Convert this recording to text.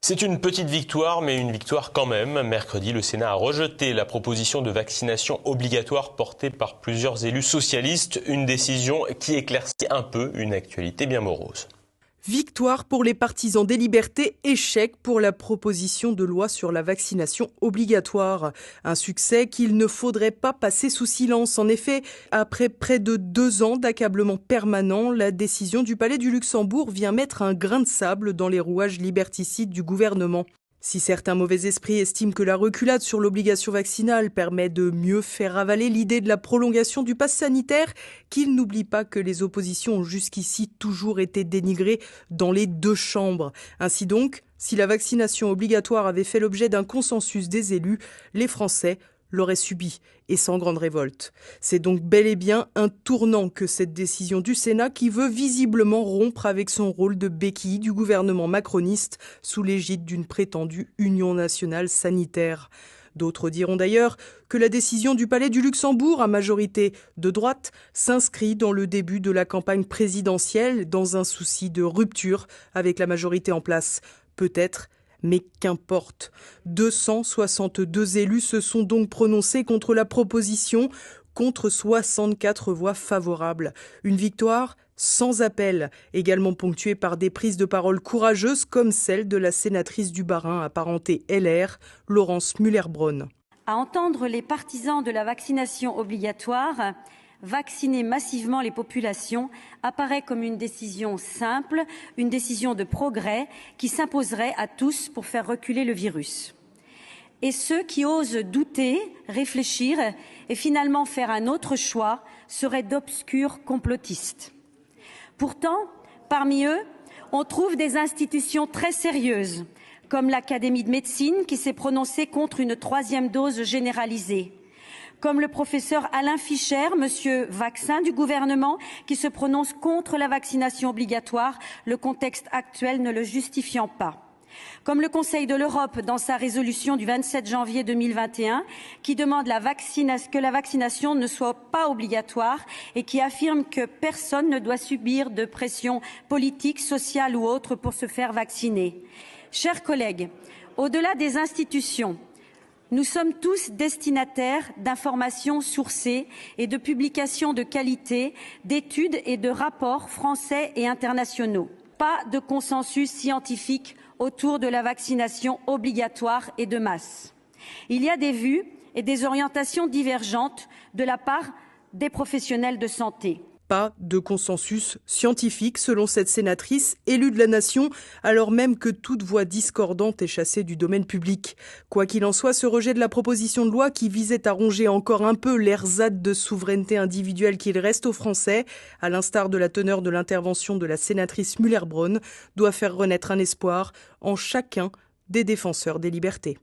C'est une petite victoire, mais une victoire quand même. Mercredi, le Sénat a rejeté la proposition de vaccination obligatoire portée par plusieurs élus socialistes. Une décision qui éclaircit un peu une actualité bien morose. Victoire pour les partisans des libertés, échec pour la proposition de loi sur la vaccination obligatoire. Un succès qu'il ne faudrait pas passer sous silence. En effet, après près de 2 ans d'accablement permanent, la décision du Palais du Luxembourg vient mettre un grain de sable dans les rouages liberticides du gouvernement. Si certains mauvais esprits estiment que la reculade sur l'obligation vaccinale permet de mieux faire avaler l'idée de la prolongation du pass sanitaire, qu'ils n'oublient pas que les oppositions ont jusqu'ici toujours été dénigrées dans les 2 chambres. Ainsi donc, si la vaccination obligatoire avait fait l'objet d'un consensus des élus, les Français l'auraient subi, et sans grande révolte. C'est donc bel et bien un tournant que cette décision du Sénat qui veut visiblement rompre avec son rôle de béquille du gouvernement macroniste sous l'égide d'une prétendue union nationale sanitaire. D'autres diront d'ailleurs que la décision du Palais du Luxembourg, à majorité de droite, s'inscrit dans le début de la campagne présidentielle dans un souci de rupture avec la majorité en place. Peut-être, mais qu'importe. 262 élus se sont donc prononcés contre la proposition, contre 64 voix favorables. Une victoire sans appel, également ponctuée par des prises de parole courageuses comme celle de la sénatrice du Bas-Rhin apparentée LR, Laurence Muller-Bronn. À entendre les partisans de la vaccination obligatoire, vacciner massivement les populations apparaît comme une décision simple, une décision de progrès qui s'imposerait à tous pour faire reculer le virus. Et ceux qui osent douter, réfléchir et finalement faire un autre choix seraient d'obscurs complotistes. Pourtant, parmi eux, on trouve des institutions très sérieuses, comme l'Académie de médecine qui s'est prononcée contre une 3e dose généralisée, comme le professeur Alain Fischer, monsieur vaccin du gouvernement, qui se prononce contre la vaccination obligatoire, le contexte actuel ne le justifiant pas. Comme le Conseil de l'Europe dans sa résolution du 27 janvier 2021, qui demande que la vaccination ne soit pas obligatoire et qui affirme que personne ne doit subir de pression politique, sociale ou autre pour se faire vacciner. Chers collègues, au-delà des institutions, nous sommes tous destinataires d'informations sourcées et de publications de qualité, d'études et de rapports français et internationaux. Pas de consensus scientifique autour de la vaccination obligatoire et de masse. Il y a des vues et des orientations divergentes de la part des professionnels de santé. Pas de consensus scientifique selon cette sénatrice élue de la nation, alors même que toute voix discordante est chassée du domaine public. Quoi qu'il en soit, ce rejet de la proposition de loi qui visait à ronger encore un peu l'ersatz de souveraineté individuelle qu'il reste aux Français, à l'instar de la teneur de l'intervention de la sénatrice Muller-Bronn, doit faire renaître un espoir en chacun des défenseurs des libertés.